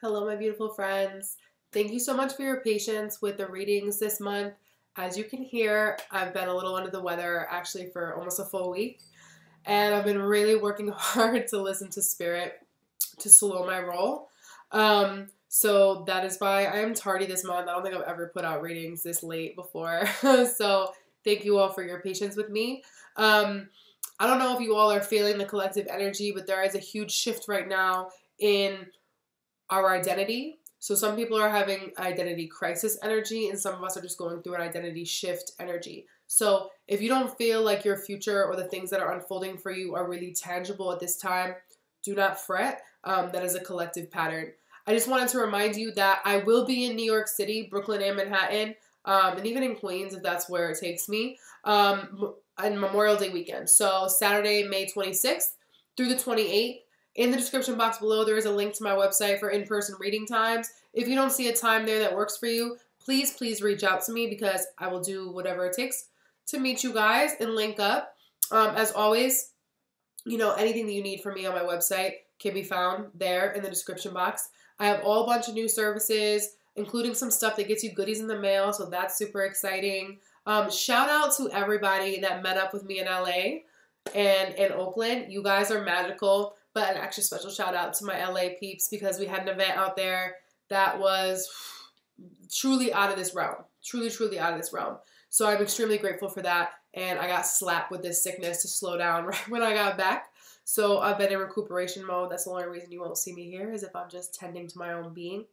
Hello, my beautiful friends. Thank you so much for your patience with the readings this month. As you can hear, I've been a little under the weather actually for almost a full week, and I've been really working hard to listen to spirit to slow my roll. So that is why I am tardy this month. I don't think I've ever put out readings this late before. So thank you all for your patience with me. I don't know if you all are feeling the collective energy, but there is a huge shift right now in our identity. So some people are having identity crisis energy, and some of us are just going through an identity shift energy. So if you don't feel like your future or the things that are unfolding for you are really tangible at this time, do not fret. That is a collective pattern. I just wanted to remind you that I will be in New York City, Brooklyn, and Manhattan, and even in Queens if that's where it takes me, on Memorial Day weekend. So Saturday, May 26th through the 28th. In the description box below, there is a link to my website for in-person reading times. If you don't see a time there that works for you, please reach out to me because I will do whatever it takes to meet you guys and link up. As always, anything that you need from me on my website can be found there in the description box. I have all a bunch of new services, including some stuff that gets you goodies in the mail, so that's super exciting. Shout out to everybody that met up with me in LA and in Oakland. You guys are magical. But an extra special shout out to my LA peeps because we had an event out there that was truly out of this realm. Truly out of this realm. So I'm extremely grateful for that. And I got slapped with this sickness to slow down right when I got back. So I've been in recuperation mode. That's the only reason you won't see me here is if I'm just tending to my own being.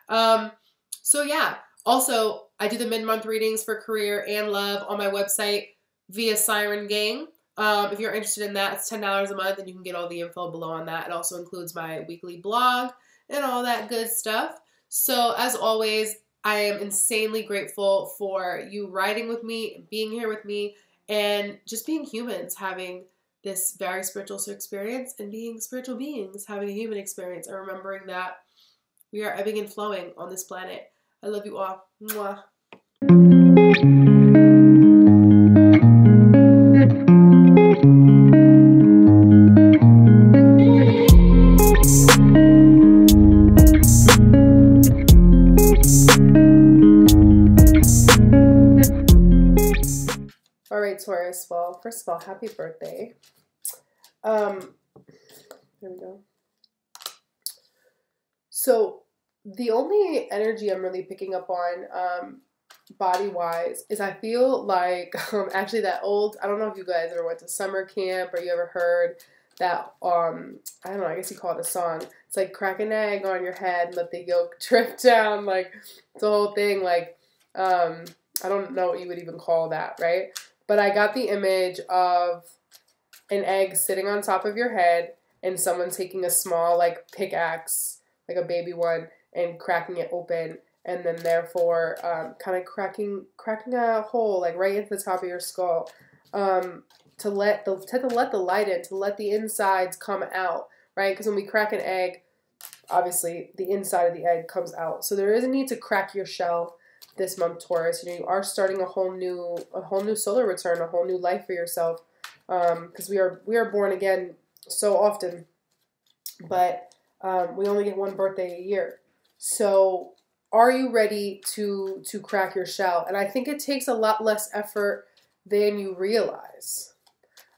So yeah. Also, I do the mid-month readings for career and love on my website via Siren Gang. If you're interested in that, it's $10 a month, and you can get all the info below on that. It also includes my weekly blog and all that good stuff. So, as always, I am insanely grateful for you riding with me, being here with me, and just being humans, having this very spiritual experience, and being spiritual beings, having a human experience, and remembering that we are ebbing and flowing on this planet. I love you all. Mwah. All right, Taurus. Well, first of all, happy birthday. There we go. So the only energy I'm really picking up on body-wise is I feel like actually that old, I don't know if you guys ever went to summer camp or you ever heard that, I don't know, I guess you call it a song. It's like crack an egg on your head and let the yolk drip down, like the whole thing, like, I don't know what you would even call that, right? But I got the image of an egg sitting on top of your head and someone taking a small, like, pickaxe, like a baby one, and cracking it open, and then therefore kind of cracking a hole, like, right into the top of your skull, to let the light in, to let the insides come out, right? Because when we crack an egg, obviously the inside of the egg comes out. So there is a need to crack your shell this month, Taurus. You are starting a whole new solar return, a whole new life for yourself, because we are born again so often, but we only get one birthday a year. So are you ready to crack your shell? And I think it takes a lot less effort than you realize.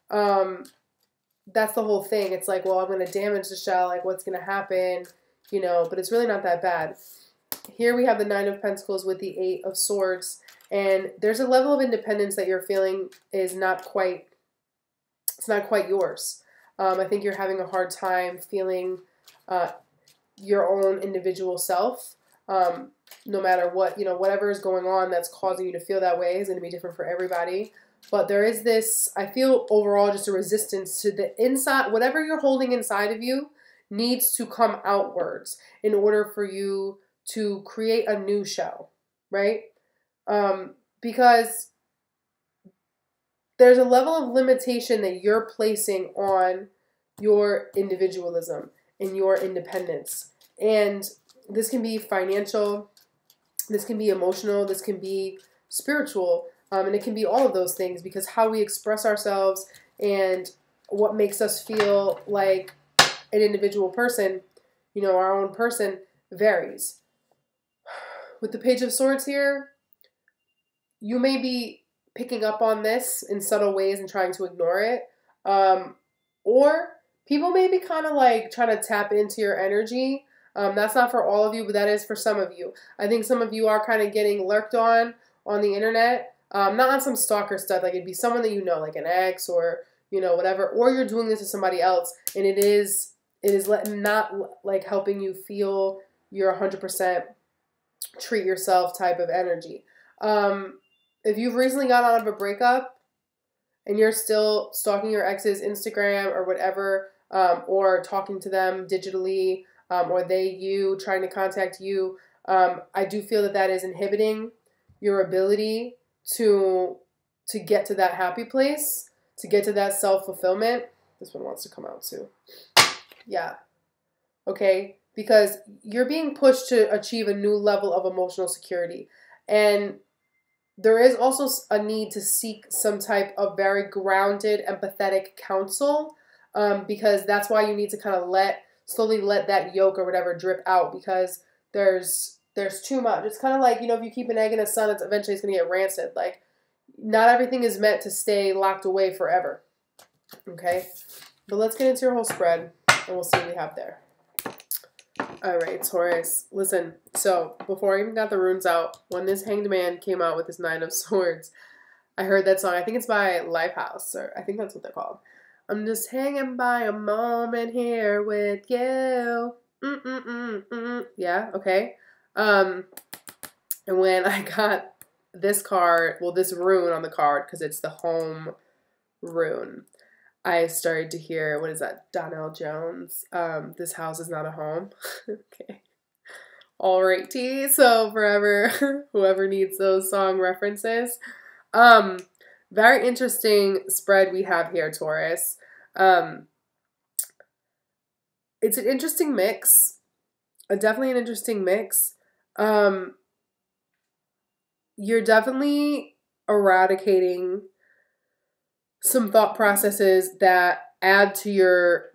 That's the whole thing. It's like, well, I'm going to damage the shell, like what's going to happen, but it's really not that bad. Here we have the Nine of Pentacles with the Eight of Swords, and there's a level of independence that you're feeling is not quite yours. I think you're having a hard time feeling your own individual self. No matter what, whatever is going on that's causing you to feel that way is going to be different for everybody. But there is this, I feel overall just a resistance to the inside, whatever you're holding inside of you needs to come outwards in order for you to create a new shell, right? Because there's a level of limitation that you're placing on your individualism and your independence. And this can be financial, this can be emotional, this can be spiritual, and it can be all of those things, because how we express ourselves and what makes us feel like an individual person, our own person, varies. With the Page of Swords here, you may be picking up on this in subtle ways and trying to ignore it. Or people may be kind of like trying to tap into your energy. That's not for all of you, but that is for some of you. I think some of you are kind of getting lurked on the internet. Not on some stalker stuff. Like it'd be someone that you know, like an ex or, you know, whatever. Or you're doing this to somebody else, and it is not like helping you feel your 100% treat yourself type of energy. If you've recently got out of a breakup and you're still stalking your ex's Instagram or whatever, or talking to them digitally, or you trying to contact you, I do feel that is inhibiting your ability to get to that happy place, to get to that self-fulfillment. This one wants to come out too. Yeah. Okay? Because you're being pushed to achieve a new level of emotional security. And there is also a need to seek some type of very grounded, empathetic counsel, because that's why you need to kind of slowly let that yolk or whatever drip out, because there's too much. It's kind of like, you know, if you keep an egg in the sun, eventually it's going to get rancid. Like, not everything is meant to stay locked away forever. Okay? But let's get into your whole spread, and we'll see what we have there. All right, Taurus. Listen, so before I even got the runes out, when this Hanged Man came out with this Nine of Swords, I heard that song. I think it's by Lifehouse, or I think that's what they're called. I'm just hanging by a moment here with you. Yeah, okay. And when I got this card, well, this rune on the card, because it's the home rune, I started to hear, what is that, Donnell Jones? This house is not a home. Okay. All right, T. So forever, whoever needs those song references. Very interesting spread we have here, Taurus. It's an interesting mix. Definitely an interesting mix. You're definitely eradicating some thought processes that add to your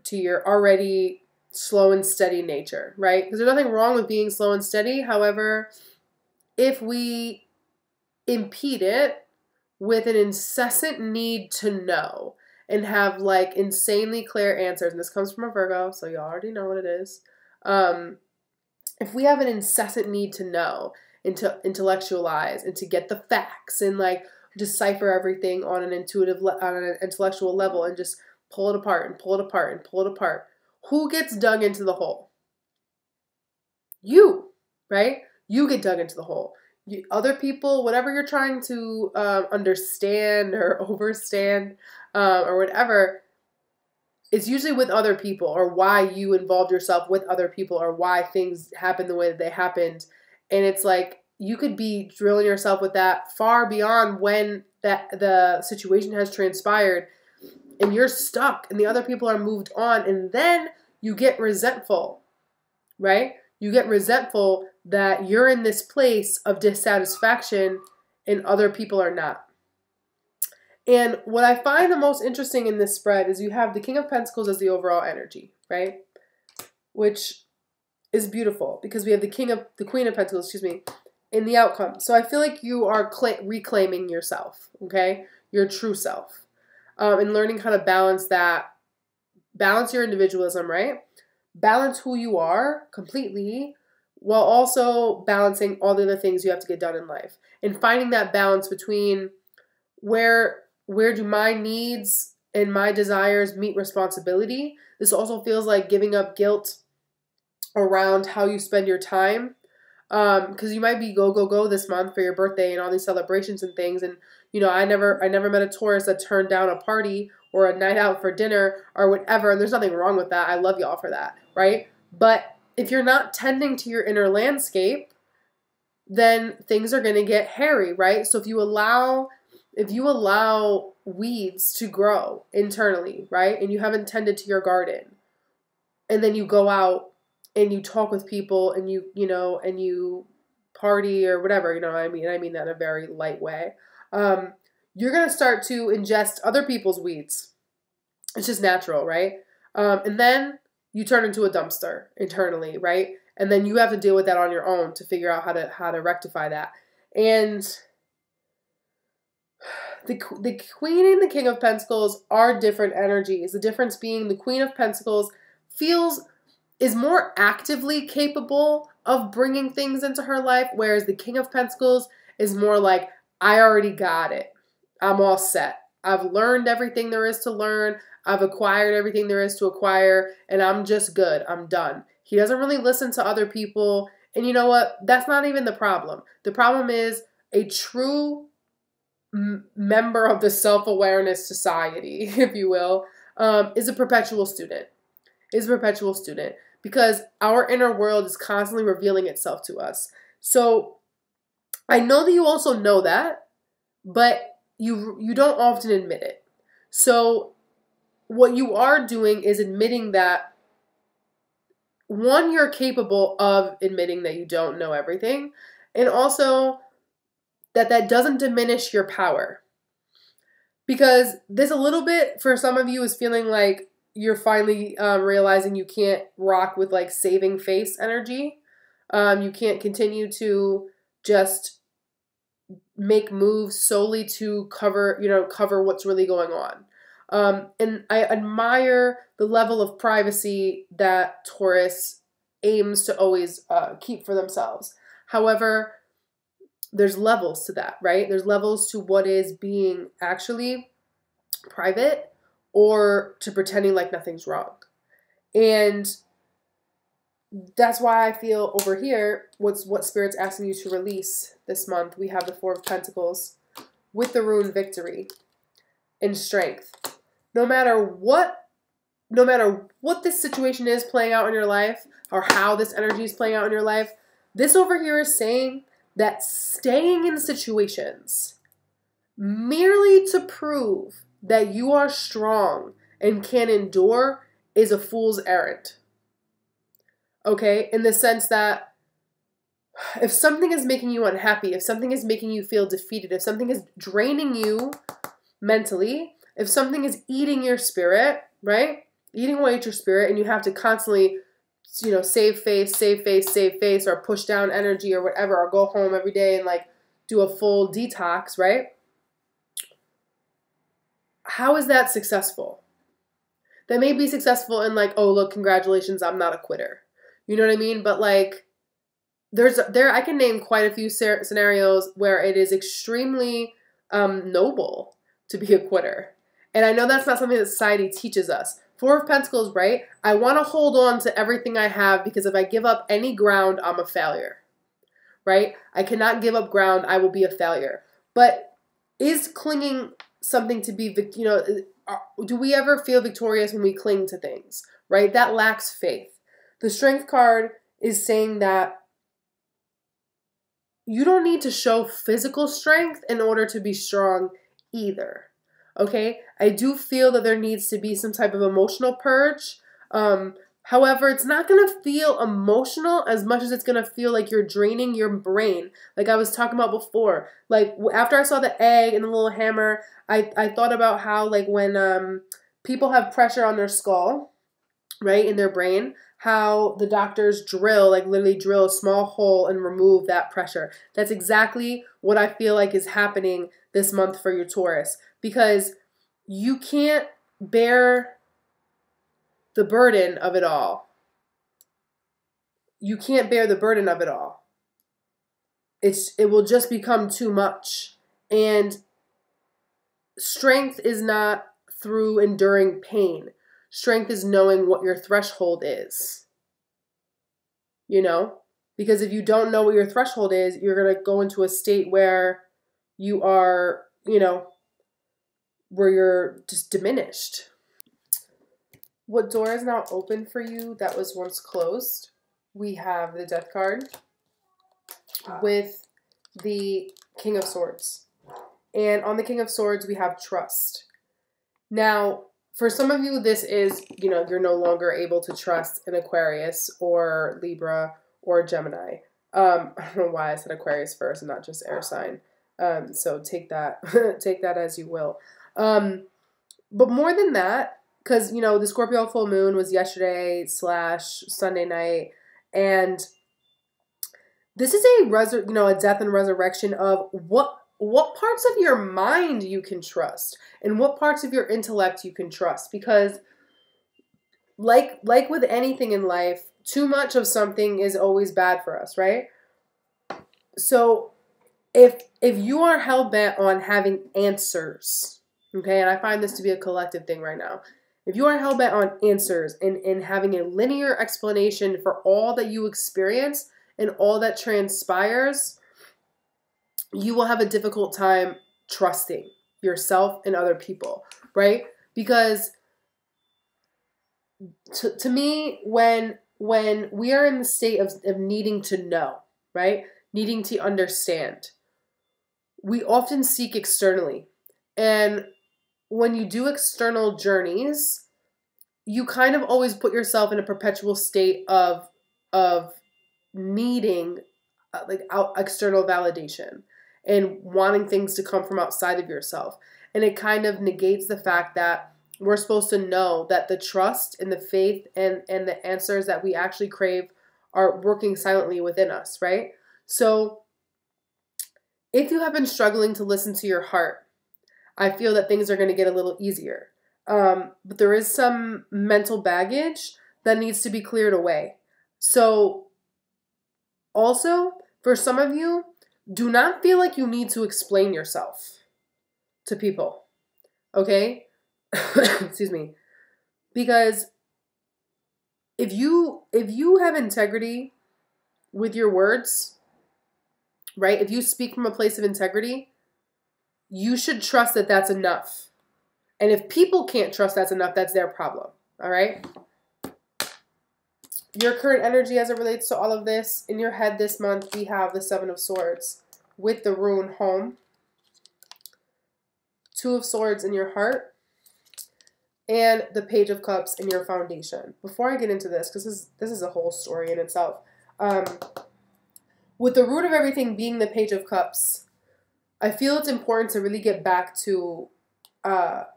already slow and steady nature, right? Because there's nothing wrong with being slow and steady. However, if we impede it with an incessant need to know and have like insanely clear answers, and this comes from a Virgo, so you already know what it is. If we have an incessant need to know and to intellectualize and to get the facts and like decipher everything on an intellectual level and just pull it apart and pull it apart and pull it apart, who gets dug into the hole? You, right? You get dug into the hole. Other people, whatever you're trying to understand or overstand or whatever, it's usually with other people, or why you involved yourself with other people, or why things happened the way that they happened. And it's like, you could be drilling yourself with that far beyond when the situation has transpired, and you're stuck and the other people are moved on, and then you get resentful, right? You get resentful that you're in this place of dissatisfaction and other people are not. And what I find the most interesting in this spread is you have the King of Pentacles as the overall energy, right? Which is beautiful because we have the Queen of Pentacles, in the outcome. So I feel like you are reclaiming yourself, okay? Your true self. And learning how to balance that. Balance your individualism, right? Balance who you are completely, while also balancing all the other things you have to get done in life. And finding that balance between where do my needs and my desires meet responsibility. This also feels like giving up guilt around how you spend your time. Because you might be go this month for your birthday and all these celebrations and things. And, you know, I never met a Taurus that turned down a party or a night out for dinner or whatever. And there's nothing wrong with that. I love y'all for that, right? But if you're not tending to your inner landscape, then things are going to get hairy, right? So if you allow weeds to grow internally, right? And you haven't tended to your garden, and then you go out and you talk with people and you party or whatever, I mean that in a very light way. You're going to start to ingest other people's weeds. It's just natural, right? And then you turn into a dumpster internally, right? And then you have to deal with that on your own to figure out how to rectify that. And the Queen and the King of Pentacles are different energies. The difference being the Queen of Pentacles is more actively capable of bringing things into her life, whereas the King of Pentacles is more like, I already got it. I'm all set. I've learned everything there is to learn. I've acquired everything there is to acquire, and I'm just good. I'm done. He doesn't really listen to other people. And you know what? That's not even the problem. The problem is a true member of the self-awareness society, if you will, is a perpetual student. Because our inner world is constantly revealing itself to us. So I know that you also know that, but you don't often admit it. So what you are doing is admitting that, one, you're capable of admitting that you don't know everything, and also that doesn't diminish your power. Because this a little bit, for some of you, is feeling like you're finally realizing you can't rock with like saving face energy. You can't continue to just make moves solely to cover what's really going on. And I admire the level of privacy that Taurus aims to always keep for themselves. However, there's levels to that, right? There's levels to what is being actually private or to pretending like nothing's wrong. And that's why I feel over here, what Spirit's asking you to release this month. We have the Four of Pentacles with the rune Victory and Strength. No matter what this situation is playing out in your life, or how this energy is playing out in your life, this over here is saying that staying in situations merely to prove that you are strong and can endure is a fool's errand. Okay? In the sense that if something is making you unhappy, if something is making you feel defeated, if something is draining you mentally, if something is eating your spirit, right? Eating away at your spirit, and you have to constantly, save face, or push down energy or whatever, or go home every day and like do a full detox, right? How is that successful? That may be successful in like, oh, look, congratulations, I'm not a quitter. You know what I mean? But like, I can name quite a few scenarios where it is extremely noble to be a quitter. And I know that's not something that society teaches us. Four of Pentacles, right? I want to hold on to everything I have, because if I give up any ground, I'm a failure, right? I cannot give up ground. I will be a failure. But is clinging something to be, do we ever feel victorious when we cling to things, right? That lacks faith. The Strength card is saying that you don't need to show physical strength in order to be strong either. Okay? I do feel that there needs to be some type of emotional purge. However, it's not going to feel emotional as much as it's going to feel like you're draining your brain. Like I was talking about before. Like after I saw the egg and the little hammer, I thought about how like when people have pressure on their skull, right, in their brain, how the doctors literally drill a small hole and remove that pressure. That's exactly what I feel like is happening this month for your Taurus, because you can't bear the burden of it all. You can't bear the burden of it all. It will just become too much. And strength is not through enduring pain. Strength is knowing what your threshold is. Because if you don't know what your threshold is, you're going to go into a state where you are, where you're just diminished. What door is now open for you that was once closed? We have the Death card with the King of Swords. And on the King of Swords, we have trust. Now, for some of you, this is, you're no longer able to trust an Aquarius or Libra or Gemini. I don't know why I said Aquarius first and not just air sign. So take that, take that as you will. But more than that, because, the Scorpio full moon was yesterday / Sunday night, And this is a death and resurrection of what parts of your mind you can trust and what parts of your intellect you can trust. Because like with anything in life, too much of something is always bad for us, right? So if you are hell-bent on having answers, okay, and I find this to be a collective thing right now. If you are hell-bent on answers and having a linear explanation for all that you experience and all that transpires, you will have a difficult time trusting yourself and other people, right? Because to me, when we are in the state of needing to know, right? Needing to understand, we often seek externally. And when you do external journeys, you kind of always put yourself in a perpetual state of needing external validation and wanting things to come from outside of yourself. And it kind of negates the fact that we're supposed to know that the trust and the faith and the answers that we actually crave are working silently within us, right? So if you have been struggling to listen to your heart, I feel that things are going to get a little easier. But there is some mental baggage that needs to be cleared away. So also, for some of you, do not feel like you need to explain yourself to people, okay? Excuse me. Because if you have integrity with your words, right? If you speak from a place of integrity, you should trust that that's enough. And if people can't trust that's enough, that's their problem, all right? Your current energy as it relates to all of this, in your head this month, we have the Seven of Swords with the rune home, Two of Swords in your heart, and the Page of Cups in your foundation. Before I get into this, because this is a whole story in itself, with the root of everything being the Page of Cups, I feel it's important to really get back to not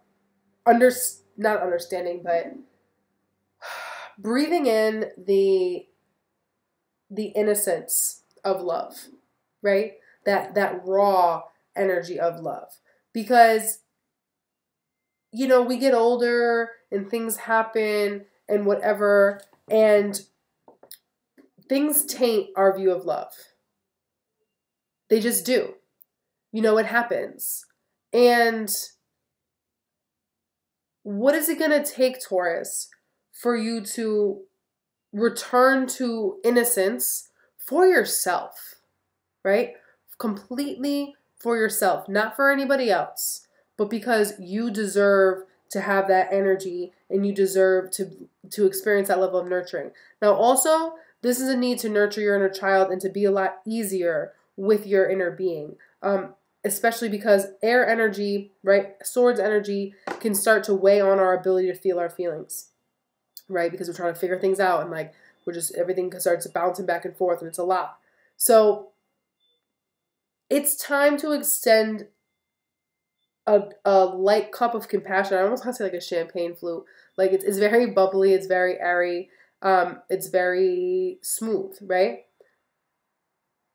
understanding, but breathing in the innocence of love, right? That raw energy of love. Because we get older and things happen and whatever, and things taint our view of love. They just do. It happens. And what is it going to take, Taurus, for you to return to innocence for yourself, right? Completely for yourself, not for anybody else, but because you deserve to have that energy and you deserve to experience that level of nurturing. Now, also, this is a need to nurture your inner child and to be a lot easier with your inner being, especially because air energy, right, swords energy can start to weigh on our ability to feel our feelings, right? Because we're trying to figure things out and everything starts bouncing back and forth and it's a lot. So it's time to extend a light cup of compassion. I almost want to say like a champagne flute. Like it's very bubbly, it's very airy, it's very smooth, right?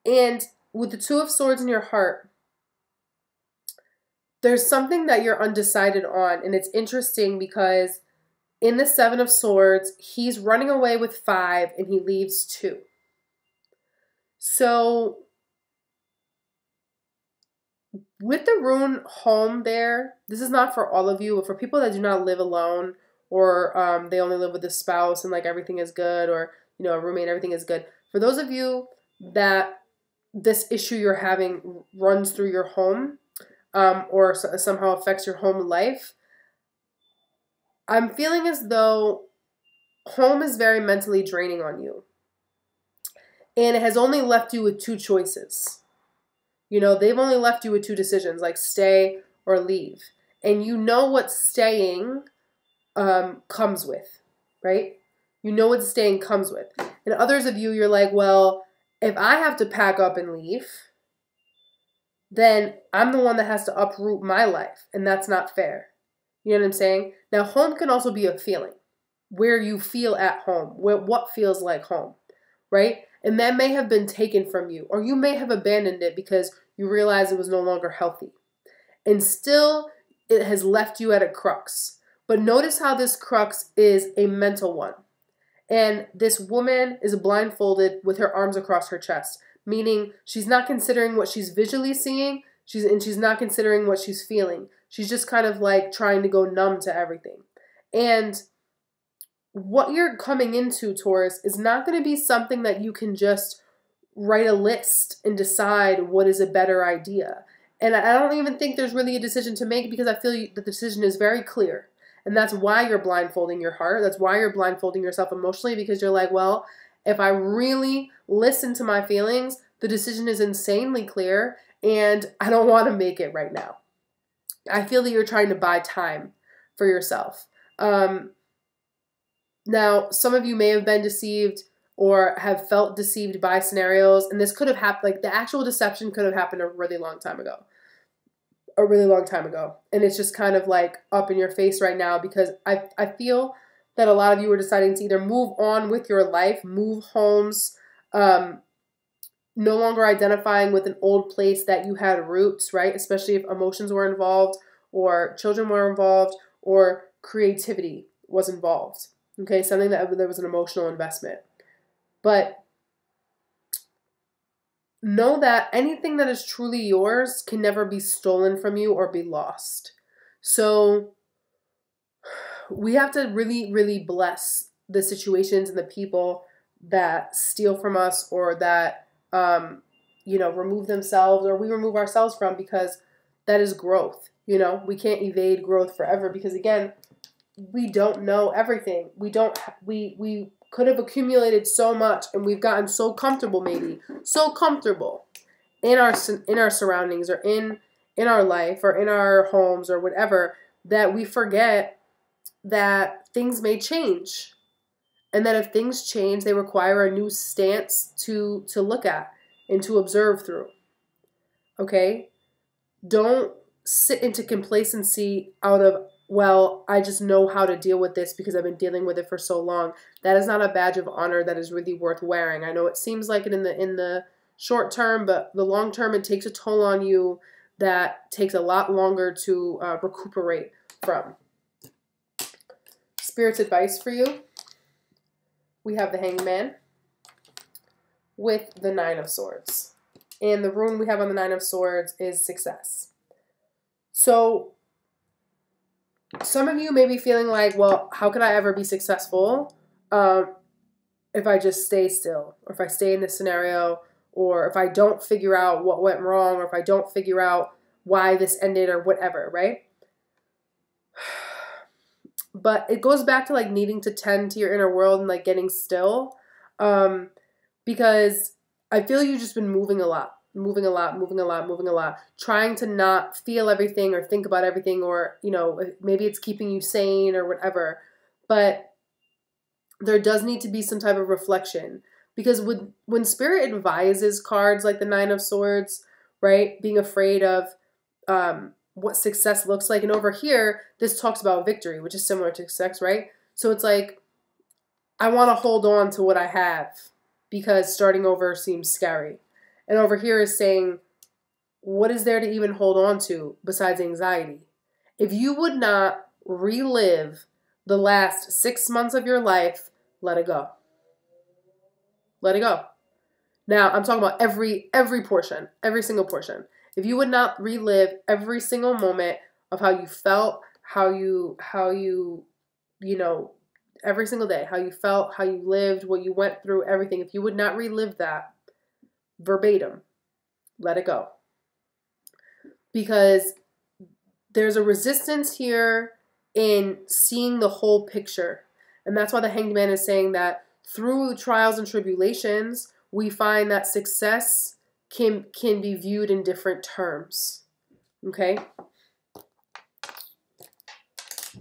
And with the Two of Swords in your heart, there's something that you're undecided on. And it's interesting because in the Seven of Swords, he's running away with 5 and he leaves 2. So with the rune home there, this is not for all of you, but for people that do not live alone, or they only live with a spouse and everything is good, or a roommate, everything is good. For those of you that this issue you're having runs through your home, or somehow affects your home life, I'm feeling as though home is very mentally draining on you. And it has only left you with 2 choices. They've only left you with 2 decisions, like stay or leave. And you know what staying comes with, right? You know what staying comes with. And others of you, you're like, well, if I have to pack up and leave, then I'm the one that has to uproot my life. And that's not fair. You know what I'm saying? Now, home can also be a feeling, where you feel at home, what feels like home, right? And that may have been taken from you, or you may have abandoned it because you realized it was no longer healthy. And still, it has left you at a crux. But notice how this crux is a mental one. And this woman is blindfolded with her arms across her chest, meaning she's not considering what she's visually seeing, she's not considering what she's feeling. She's just kind of like trying to go numb to everything. And what you're coming into, Taurus, is not going to be something that you can just write a list and decide what is a better idea. And I don't even think there's really a decision to make, because I feel the decision is very clear. And that's why you're blindfolding your heart. That's why you're blindfolding yourself emotionally, because you're like, well, if I really listen to my feelings, the decision is insanely clear and I don't want to make it right now. I feel that you're trying to buy time for yourself. Now, some of you may have been deceived or have felt deceived by scenarios, and this could have happened, like the actual deception could have happened a really long time ago. And it's just kind of like up in your face right now, because I feel that a lot of you are deciding to either move on with your life, move homes, no longer identifying with an old place that you had roots, right? Especially if emotions were involved, or children were involved, or creativity was involved. Okay, something that there was an emotional investment. But know that anything that is truly yours can never be stolen from you or be lost. So we have to really, really bless the situations and the people that steal from us, or that, remove themselves, or we remove ourselves from, because that is growth. We can't evade growth forever, because again, we don't know everything. We could have accumulated so much, and we've gotten so comfortable, maybe so comfortable in our surroundings, or in our life, or in our homes, or whatever, that we forget that things may change, and that if things change, they require a new stance to look at and to observe through. Okay? Don't sit into complacency out of, well, I just know how to deal with this because I've been dealing with it for so long. That is not a badge of honor that is really worth wearing. I know it seems like it in the short term, but the long term, it takes a toll on you that takes a lot longer to recuperate from. Spirit's advice for you. We have the Hangman with the Nine of Swords. And the rune we have on the Nine of Swords is success. So some of you may be feeling like, well, how could I ever be successful if I just stay still, or if I stay in this scenario, or if I don't figure out what went wrong, or if I don't figure out why this ended, or whatever, right? But it goes back to like needing to tend to your inner world and like getting still, because I feel you've just been moving a lot, trying to not feel everything or think about everything, or, maybe it's keeping you sane or whatever. But there does need to be some type of reflection, because when Spirit advises cards like the Nine of Swords, right, being afraid of what success looks like, and over here, this talks about victory, which is similar to sex, right? So it's like, I want to hold on to what I have because starting over seems scary. And over here is saying, what is there to even hold on to besides anxiety? If you would not relive the last 6 months of your life, let it go. Let it go. Now, I'm talking about every portion, every single portion. If you would not relive every single moment of how you felt, how you every single day, how you felt, how you lived, what you went through, everything, if you would not relive that verbatim, let it go. Because there's a resistance here in seeing the whole picture. And that's why the Hanged Man is saying that through trials and tribulations, we find that success can be viewed in different terms. Okay?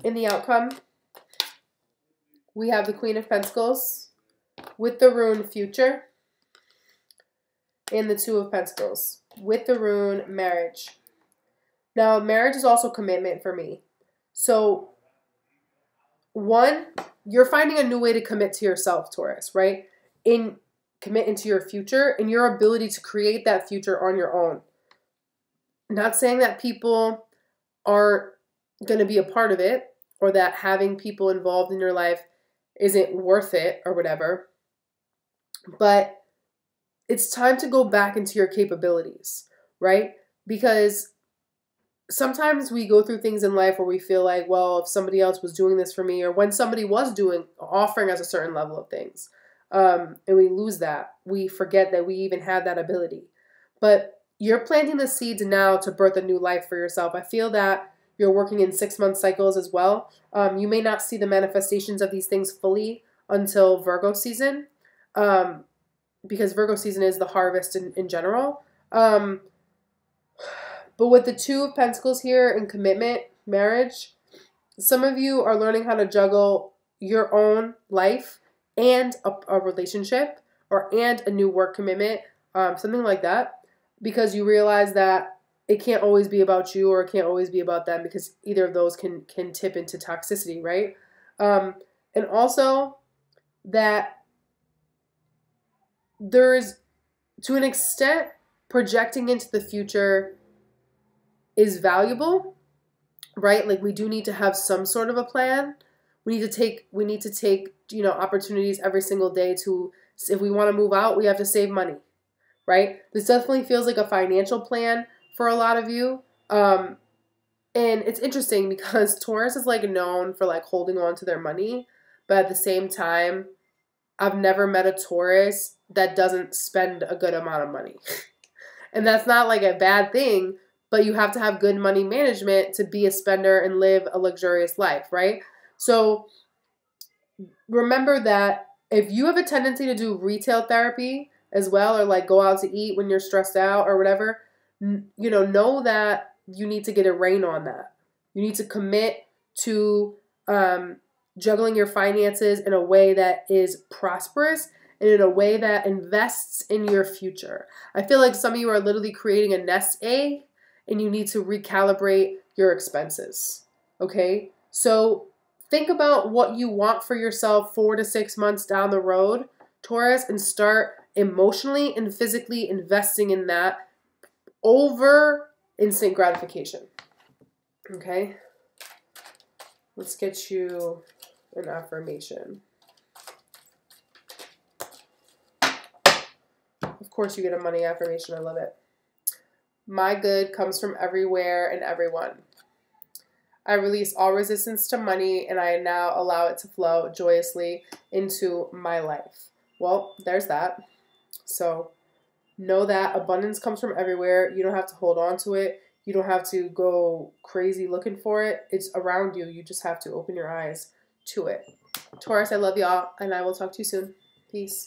In the outcome, we have the Queen of Pentacles with the rune Future, and the Two of Pentacles with the rune Marriage. Now, marriage is also commitment for me. So, one, you're finding a new way to commit to yourself, Taurus, right? In commit into your future and your ability to create that future on your own. Not saying that people aren't going to be a part of it, or that having people involved in your life isn't worth it or whatever, but it's time to go back into your capabilities, right? Because sometimes we go through things in life where we feel like, well, if somebody else was doing this for me, or when somebody was offering us a certain level of things, and we lose that, we forget that we even had that ability. But you're planting the seeds now to birth a new life for yourself. I feel that you're working in 6-month cycles as well. You may not see the manifestations of these things fully until Virgo season, because Virgo season is the harvest in general. But with the Two of Pentacles here in commitment, marriage, some of you are learning how to juggle your own life and a relationship, and a new work commitment, something like that, because you realize that it can't always be about you, or it can't always be about them, because either of those can tip into toxicity, right? And also that there's, to an extent, projecting into the future is valuable, right? Like, we do need to have some sort of a plan. We need to take, opportunities every single day to, if we want to move out, we have to save money, right? This definitely feels like a financial plan for a lot of you. And it's interesting because Taurus is like known for like holding on to their money, but at the same time, I've never met a Taurus that doesn't spend a good amount of money. And that's not like a bad thing, but you have to have good money management to be a spender and live a luxurious life, right? So remember that if you have a tendency to do retail therapy as well, or like go out to eat when you're stressed out or whatever, know that you need to get a rein on that. You need to commit to juggling your finances in a way that is prosperous and in a way that invests in your future. I feel like some of you are literally creating a nest egg and you need to recalibrate your expenses, okay? So think about what you want for yourself 4 to 6 months down the road, Taurus, and start emotionally and physically investing in that over instant gratification, okay? Let's get you an affirmation. Of course you get a money affirmation. I love it. My good comes from everywhere and everyone. I release all resistance to money, and I now allow it to flow joyously into my life. Well, there's that. So know that abundance comes from everywhere. You don't have to hold on to it. You don't have to go crazy looking for it. It's around you. You just have to open your eyes to it. Taurus, I love y'all, and I will talk to you soon. Peace.